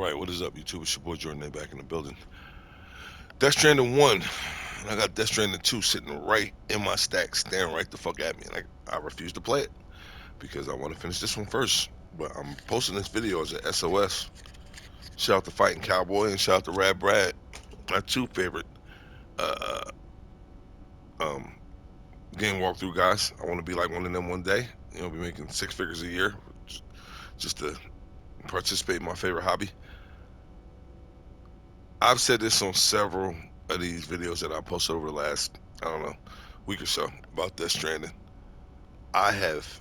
Alright, what is up, YouTube? It's your boy Jordan A back in the building. Death Stranding 1, and I got Death Stranding 2 sitting right in my stack, staring right the fuck at me. And I refuse to play it because I want to finish this one first. But I'm posting this video as an SOS. Shout out to Fighting Cowboy and shout out to Rad Brad, my two favorite uh, um, game walkthrough guys. I want to be like one of them one day. Be making six figures a year just to participate in my favorite hobby. I've said this on several of these videos that I posted over the last, I don't know, week or so about Death Stranding. I have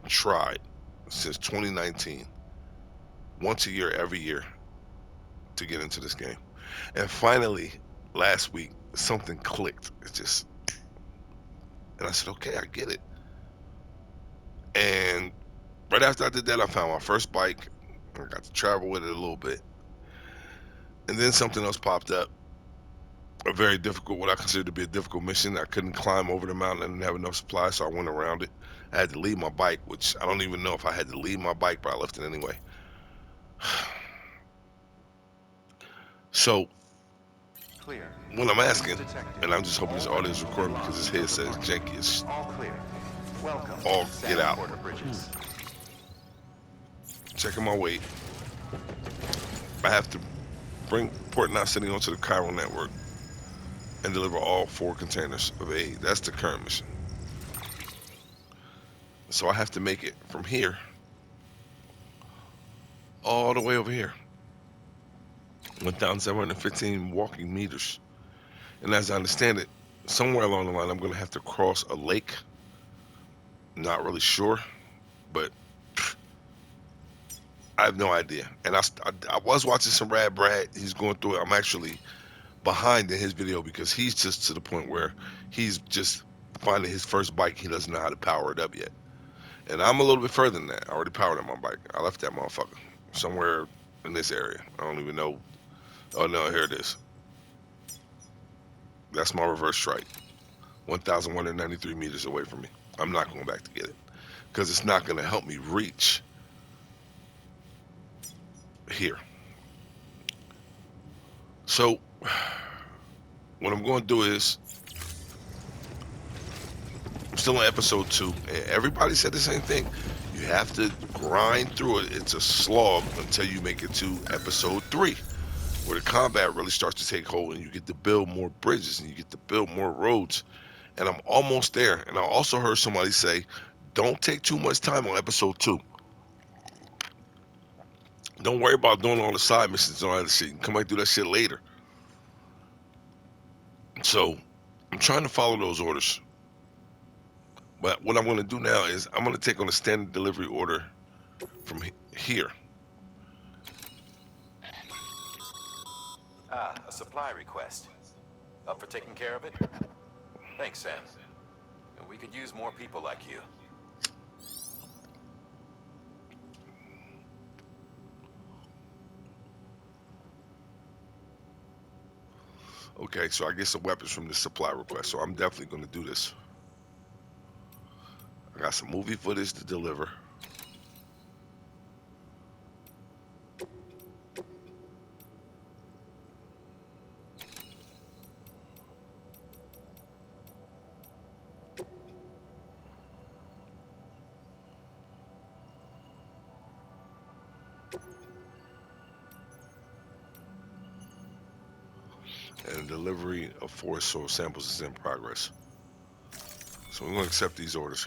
tried since 2019, once a year, every year, to get into this game. And finally, last week, something clicked. And I said, okay, I get it. And right after I did that, I found my first bike. I got to travel with it a little bit. And then something else popped up. A very difficult, what I consider to be a difficult mission. I couldn't climb over the mountain. I didn't have enough supplies, so I went around it. I had to leave my bike, which I don't even know if I had to leave my bike, but I left it anyway. So, Clear. when I'm asking, Detected. and I'm just hoping this audio is recording because his head says janky as All clear. Welcome. all get out. Border Bridges. Checking my weight. I have to bring Port Not City onto the chiral network and deliver all 4 containers of aid. That's the current mission. So I have to make it from here all the way over here. 1,715 walking meters. And as I understand it, somewhere along the line, I'm going to have to cross a lake. Not really sure, but I have no idea. And I was watching some Rad Brad. He's going through it. I'm actually behind in his video because he's just to the point where he's just finding his first bike. He doesn't know how to power it up yet. And I'm a little bit further than that. I already powered up my bike. I left that motherfucker somewhere in this area. I don't even know. Oh, no, here it is. That's my reverse strike. 1,193 meters away from me. I'm not going back to get it because it's not going to help me reach here. So what I'm going to do is, I'm still on episode 2, and everybody said the same thing. You have to grind through it. It's a slog until you make it to episode 3, where the combat really starts to take hold and you get to build more bridges and you get to build more roads. And I'm almost there. And I also heard somebody say, don't take too much time on episode 2. Don't worry about doing all the side missions and all that shit. You can come back and do that shit later. So I'm trying to follow those orders. But what I'm going to do now is I'm going to take on a standard delivery order from here. A supply request. Up for taking care of it? Thanks, Sam. We could use more people like you. Okay, so I get some weapons from this supply request. So I'm definitely going to do this. I got some movie footage to deliver. And delivery of 4 soil samples is in progress. So we're going to accept these orders.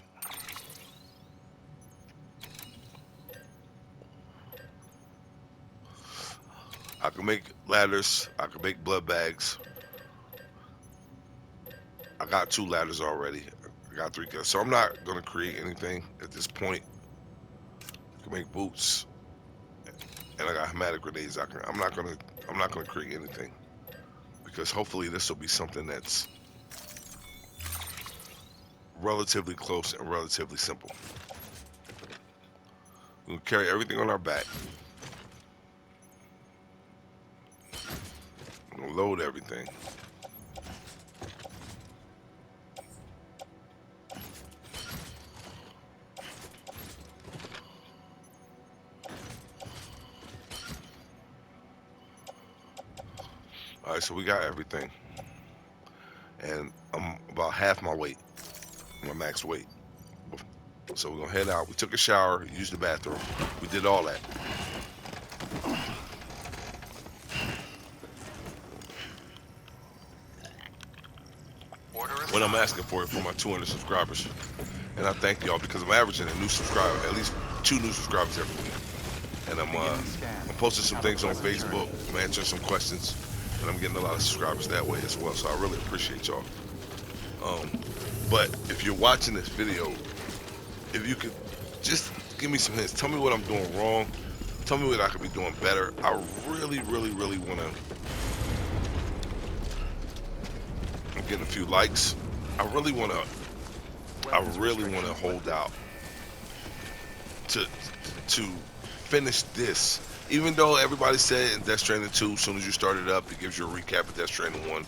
I can make ladders. I can make blood bags. I got 2 ladders already. I got 3 cuts. So I'm not going to create anything at this point. I can make boots. And I got hematic grenades. I'm not going to create anything. Because hopefully this will be something that's relatively close and relatively simple. We'll carry everything on our back. We'll load everything. All right, so we got everything, and I'm about half my weight, my max weight. So we're gonna head out. We took a shower, used the bathroom. We did all that. Order What I'm assigned. asking for my 200 subscribers, and I thank y'all because I'm averaging a new subscriber, at least 2 new subscribers every week. And Beginning scan. I'm posting some Have a things on pleasant Facebook. journey. I'm answering some questions, and I'm getting a lot of subscribers that way as well. So I really appreciate y'all. Um, but if you're watching this video, if you could just give me some hints, tell me what I'm doing wrong, tell me what I could be doing better. I really, really, really want to. I'm getting a few likes. I really want to. I Weapons really want to restrictions hold lifted. out to to finish this. Even though everybody said in Death Stranding 2, as soon as you start it up, it gives you a recap of Death Stranding 1.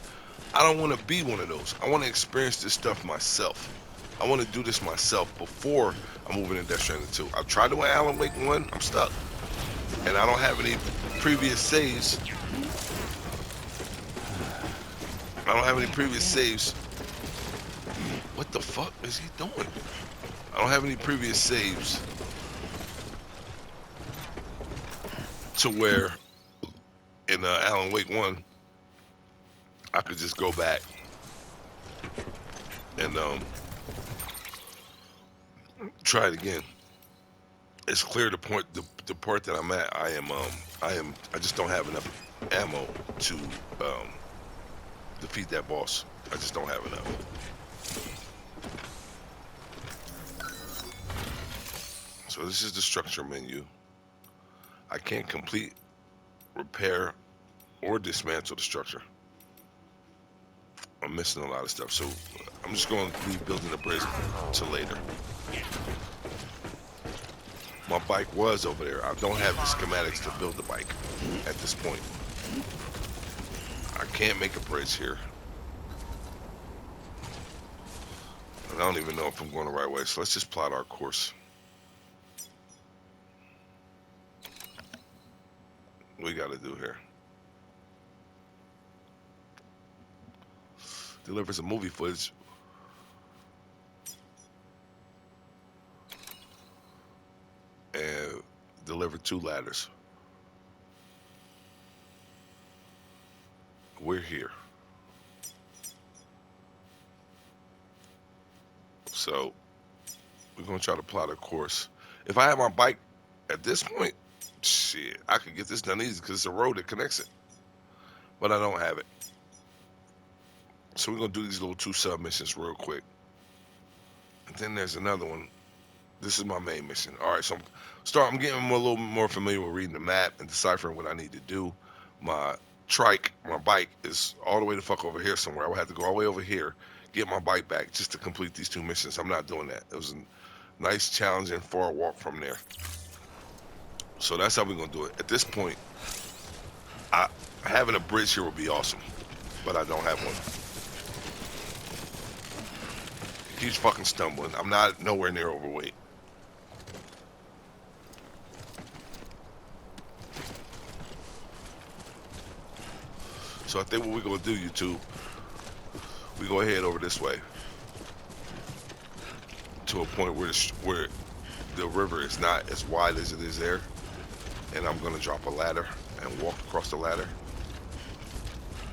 I don't want to be one of those. I want to experience this stuff myself. I want to do this myself before I'm moving into Death Stranding 2. I've tried to Alan Wake 1, I'm stuck. And I don't have any previous saves. I don't have any previous saves. What the fuck is he doing? I don't have any previous saves to where in Alan Wake 1, I could just go back and try it again. It's clear the part that I'm at. I just don't have enough ammo to um, defeat that boss. I just don't have enough. So this is the structure menu. I can't complete, repair, or dismantle the structure. I'm missing a lot of stuff. So I'm just going to leave building the bridge till later. My bike was over there. I don't have the schematics to build the bike at this point. I can't make a bridge here. And I don't even know if I'm going the right way. So let's just plot our course. What we got to do here? Deliver some movie footage. And deliver 2 ladders. We're here. So we're going to try to plot a course. If I had my bike at this point, shit, I could get this done easy because it's a road that connects it. But I don't have it. So we're going to do these little 2 submissions real quick. And then there's another one. This is my main mission. All right, so I'm getting a little more familiar with reading the map and deciphering what I need to do. My my bike, is all the way the fuck over here somewhere. I would have to go all the way over here, get my bike back just to complete these 2 missions. I'm not doing that. It was a nice, challenging, far walk from there. So that's how we're gonna do it. At this point, I having a bridge here would be awesome, but I don't have one. He keeps fucking stumbling. I'm not nowhere near overweight. So I think what we're gonna do, YouTube, we go ahead over this way to a point where the river is not as wide as it is there, and I'm gonna drop a ladder and walk across the ladder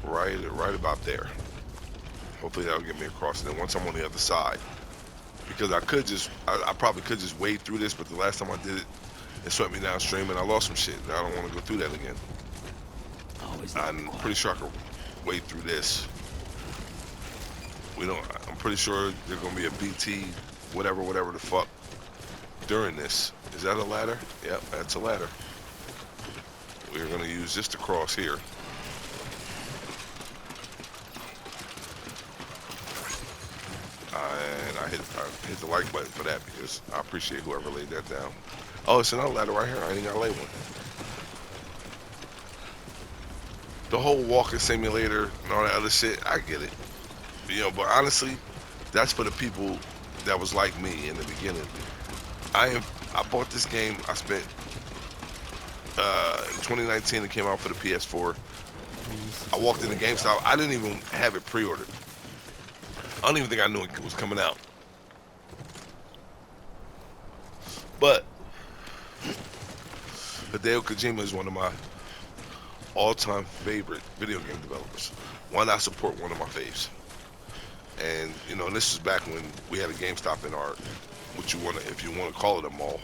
right about there. Hopefully that'll get me across. And then once I'm on the other side, because I probably could just wade through this, but the last time I did it, it swept me downstream and I lost some shit. Now I don't want to go through that again. I'm pretty sure I could wade through this. I'm pretty sure there's gonna be a BT, whatever the fuck, during this. Is that a ladder? Yep, that's a ladder. We're gonna use this to cross here. And I hit the like button for that because I appreciate whoever laid that down. Oh, it's another ladder right here. I ain't gotta lay one. The whole walking simulator and all that other shit, I get it. But honestly, that's for the people that was like me in the beginning. I bought this game. I spent in 2019. It came out for the PS4. I walked into GameStop. I didn't even have it pre-ordered. I don't even think I knew it was coming out. But Hideo Kojima is one of my all-time favorite video game developers. Why not support one of my faves? And this is back when we had a GameStop in our, if you want to call it a mall.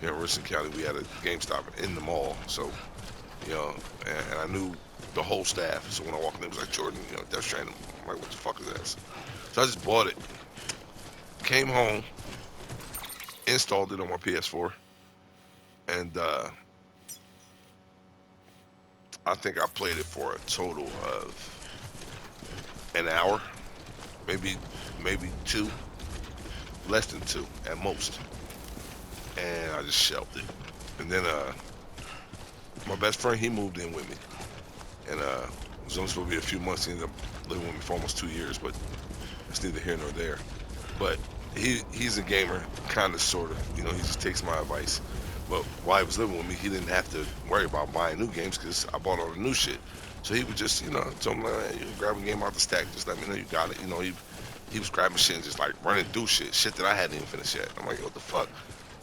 Here in Richland County, we had a GameStop in the mall. So, you know, and I knew the whole staff. So when I walked in, it was like, Jordan, Death Stranding. I'm like, what the fuck is that? So I just bought it. Came home, installed it on my PS4, and I think I played it for a total of an hour, maybe two, less than two at most, and I just shelved it. And then my best friend, he moved in with me, and it was only supposed to be a few months. He ended up living with me for almost 2 years, but it's neither here nor there. But he's a gamer, kind of, sort of. He just takes my advice. But while he was living with me, he didn't have to worry about buying new games because I bought all the new shit. So he would just, tell me, like, hey, you grab a game out the stack, just let me know you got it. He was grabbing shit and just like running through shit that I hadn't even finished yet. I'm like, what the fuck?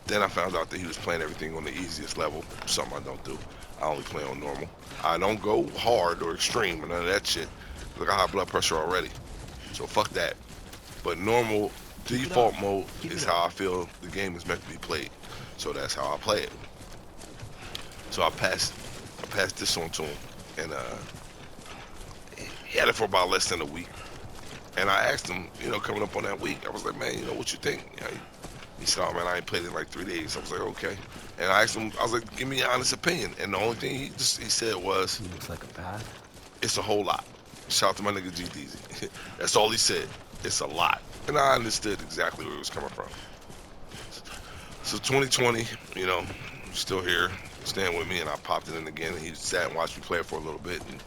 Then I found out that he was playing everything on the easiest level, something I don't do. I only play on normal. I don't go hard or extreme or none of that shit. Look, I have blood pressure already. So fuck that. But normal default mode is how I feel the game is meant to be played. So that's how I play it. So I passed this on to him, and he had it for about less than a week. And I asked him, coming up on that week, I was like, man, what you think? He said, oh man, I ain't played it in like 3 days. I was like, okay. And I asked him, I was like, give me an honest opinion. And the only thing he said was, He looks like a path. it's a whole lot. Shout out to my nigga G Deezy. That's all he said. It's a lot. And I understood exactly where he was coming from. So 2020, still here, staying with me, and I popped it in again, and he sat and watched me play it for a little bit, and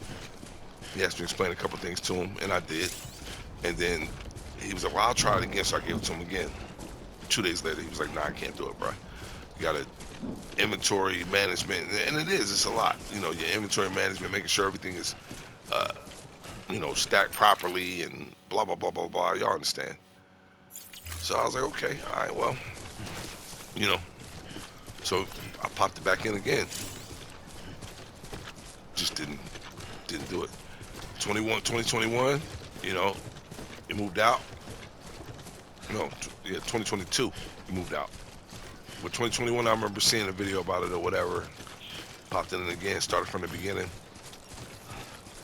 he asked me to explain a couple things to him, and I did. And then he was like, well, I'll try it again, so I gave it to him again. 2 days later, he was like, nah, I can't do it, bro. You got to inventory management, and it's a lot. Your inventory management, making sure everything is, stacked properly, and blah, blah, blah, blah, blah. Y'all understand. So I was like, okay, all right, well, so I popped it back in again. Just didn't do it. 2021, it moved out. No, 2022, it moved out. But 2021, I remember seeing a video about it or whatever. Popped it in again, started from the beginning.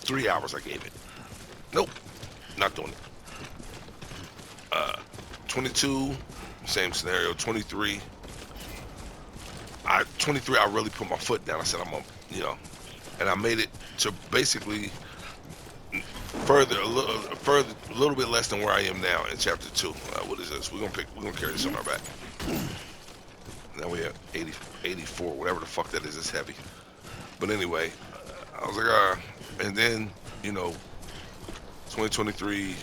3 hours I gave it. Nope, not doing it. 22, same scenario. 23, I really put my foot down. I said, and I made it to basically a little bit less than where I am now in chapter 2. What is this? We're gonna carry this on our back. Now we have 84, whatever the fuck that is. It's heavy. But anyway, I was like, and then 2023,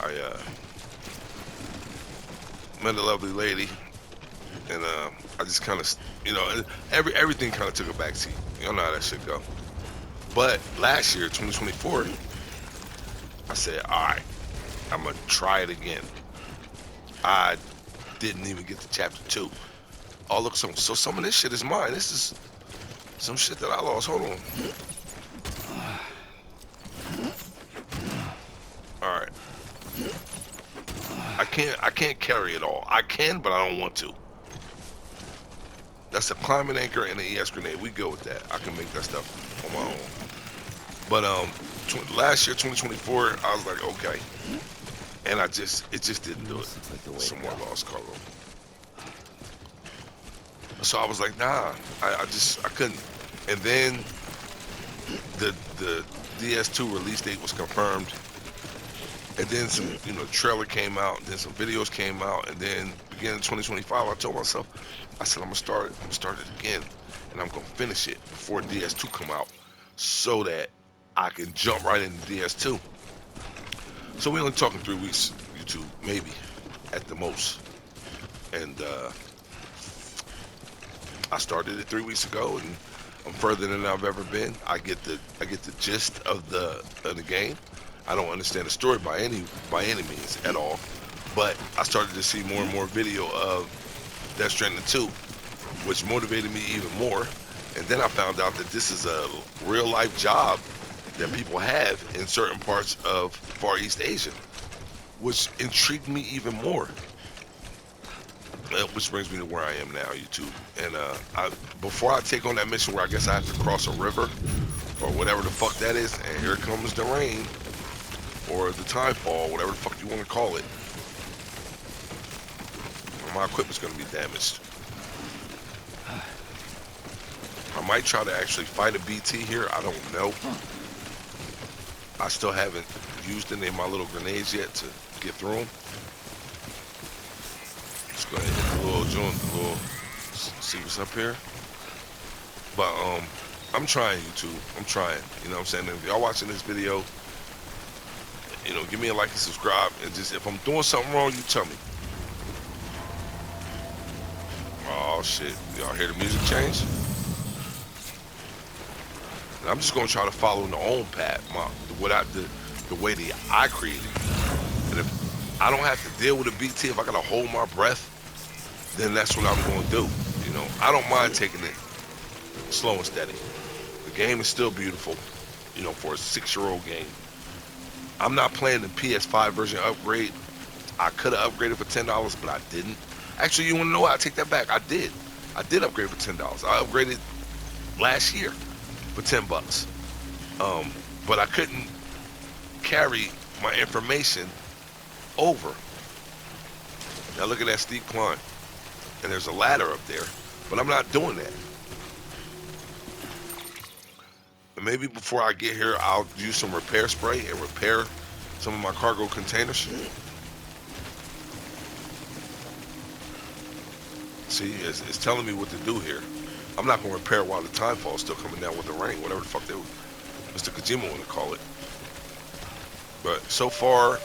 I met a lovely lady, and I just kind of, everything kind of took a backseat. You know how that shit go. But last year, 2024, I said, all right, I'm gonna try it again. I didn't even get to chapter 2. Oh, look, so some of this shit is mine. This is some shit that I lost. Hold on. All right. I can't carry it all. I can, but I don't want to. That's a climbing anchor and an ES grenade. We go with that. I can make that stuff on my own. But last year, 2024, I was like, okay. And it just didn't do it. Some more lost cargo. So I was like, nah, I couldn't. And then the DS2 release date was confirmed. And then some, trailer came out, and then some videos came out, and then beginning of 2025, I told myself, I said, I'm gonna start it again, and I'm gonna finish it before DS2 come out, so that I can jump right into DS2. So we're only talking 3 weeks, YouTube, maybe, at the most. And I started it 3 weeks ago, and I'm further than I've ever been. I get the gist of the game. I don't understand the story by any means at all. But I started to see more and more video of Death Stranding 2, which motivated me even more. And then I found out that this is a real life job that people have in certain parts of Far East Asia, which intrigued me even more. Which brings me to where I am now, YouTube. And before I take on that mission where I guess I have to cross a river or whatever the fuck that is, and here comes the rain or the timefall, whatever the fuck you want to call it, my equipment's gonna be damaged. I might try to actually fight a BT here. I don't know. I still haven't used any of my little grenades yet to get through them. Let's go ahead and hit the little joint, see what's up here. But I'm trying, YouTube. I'm trying. You know what I'm saying? If y'all watching this video, you know, give me a like and subscribe. And just if I'm doing something wrong, you tell me. Oh shit! Y'all hear the music change? And I'm just gonna try to follow the own path, the way that I created. And if I don't have to deal with a BT, if I gotta hold my breath, then that's what I'm gonna do. You know, I don't mind taking it slow and steady. The game is still beautiful, you know, for a 6-year-old game. I'm not playing the PS5 version upgrade. I could have upgraded for $10, but I didn't. Actually, you want to know what? I take that back. I did. I did upgrade for $10. I upgraded last year for $10. But I couldn't carry my information over. Now look at that steep climb. And there's a ladder up there. But I'm not doing that. And maybe before I get here, I'll use some repair spray and repair some of my cargo containers. See, it's telling me what to do here. I'm not going to repair while the timefall is still coming down with the rain, whatever the fuck Mr. Kojima want to call it. But so far,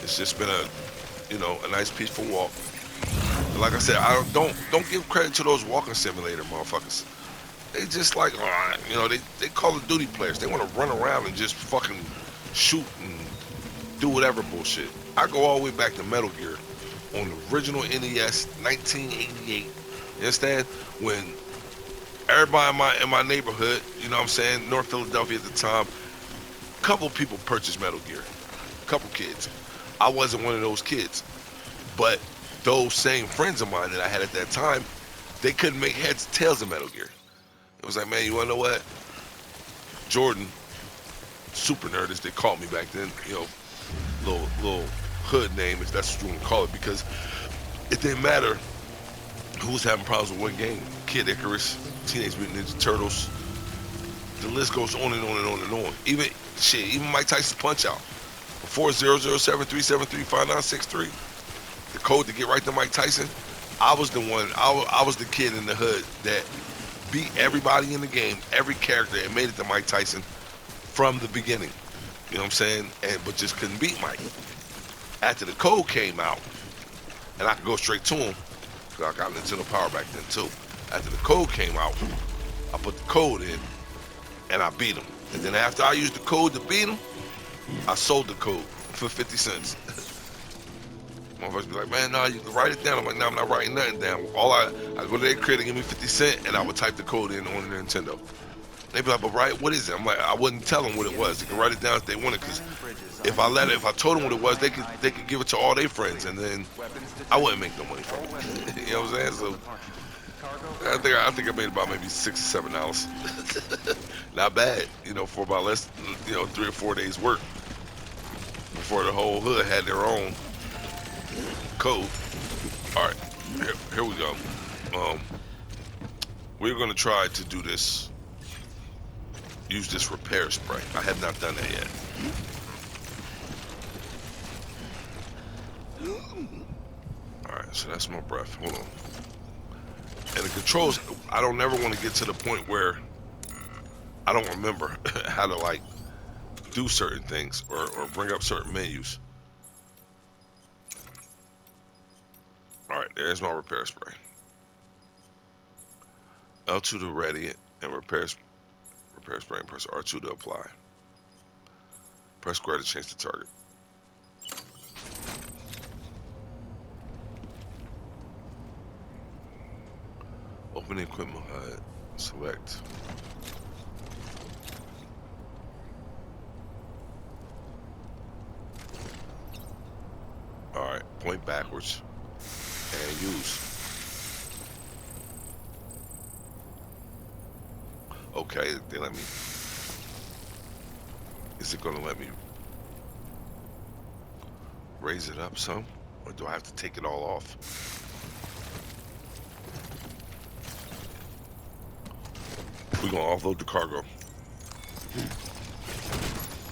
it's just been a nice peaceful walk. But like I said, I don't give credit to those walking simulator motherfuckers. They just like, they Call of Duty players. They want to run around and just fucking shoot and do whatever bullshit. I go all the way back to Metal Gear on the original NES, 1988. You understand? When everybody in my neighborhood, you know what I'm saying, North Philadelphia at the time, a couple people purchased Metal Gear. A couple kids. I wasn't one of those kids. But those same friends of mine that I had at that time, they couldn't make heads or tails of Metal Gear. It was like, man, you wanna know what? Jordan, super nerd as they called me back then, you know, little hood name, if that's what you want to call it, because it didn't matter who was having problems with what game. Kid Icarus, Teenage Mutant Ninja Turtles, the list goes on and on and on and on. Even Mike Tyson's Punch Out. 4007-373-5963. The code to get right to Mike Tyson. I was the one, I was the kid in the hood that beat everybody in the game, every character, and made it to Mike Tyson from the beginning. You know what I'm saying? But just couldn't beat Mike. After the code came out, and I could go straight to him, because I got Nintendo Power back then too. After the code came out, I put the code in, and I beat him. And then after I used the code to beat him, I sold the code for 50 cents. Motherfuckers be like, man, no, you can write it down. I'm like, no, I'm not writing nothing down. I go to their crib and give me 50 cents, and I would type the code in on the Nintendo. They be like, but right, what is it? I'm like, I wouldn't tell them what it was. They can write it down if they wanted, because if I told them what it was, they could give it to all their friends, and then I wouldn't make no money from it. You know what I'm saying? So I think I made about maybe $6 or $7. Not bad, you know, for about less, 3 or 4 days work before the whole hood had their own code. All right, here we go. We're gonna try to do this. Use this repair spray. I have not done that yet. Alright, so that's my breath. Hold on. And the controls, I don't ever want to get to the point where I don't remember how to, like, do certain things or bring up certain menus. Alright, there's my repair spray. L2 to ready it, and repair spray and press R2 to apply. Press square to change the target. Open the equipment HUD. Select. Alright, point backwards and use. Okay, they let me. Is it gonna let me raise it up some? Or do I have to take it all off? We're gonna offload the cargo.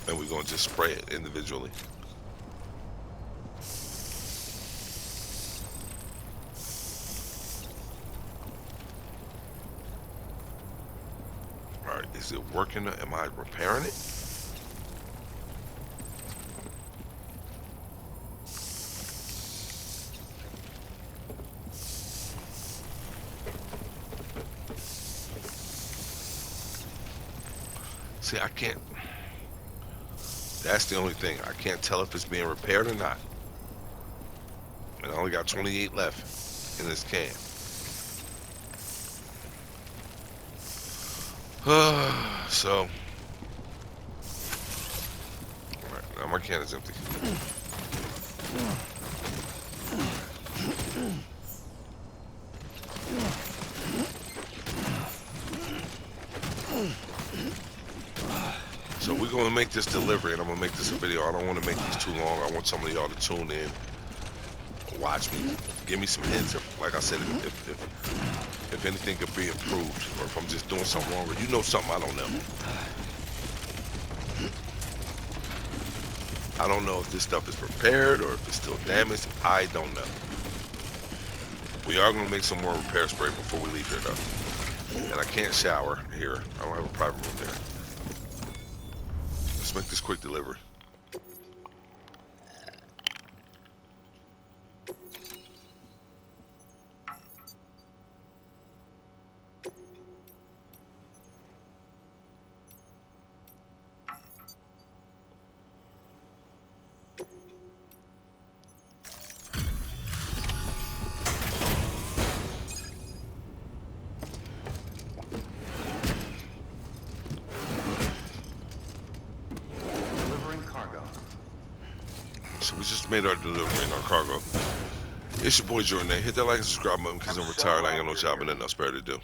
And we're gonna just spray it individually. Alright, is it working? Am I repairing it? See, I can't. That's the only thing. I can't tell if it's being repaired or not. And I only got 28 left in this can. So, alright, now my can is empty. So we're gonna make this delivery, and I'm gonna make this a video. I don't want to make these too long. I want some of y'all to tune in, watch me, give me some hints. Like I said, if anything could be improved, or if I'm just doing something wrong, or you know something I don't know. I don't know if this stuff is repaired or if it's still damaged. I don't know. We are gonna make some more repair spray before we leave here, though. And I can't shower here. I don't have a private room there. Let's make this quick delivery. Delivering cargo. So we just made our delivery and our cargo. It's your boy Jordan. Hit that like and subscribe button because I'm retired. I ain't got no job and nothing else better to do.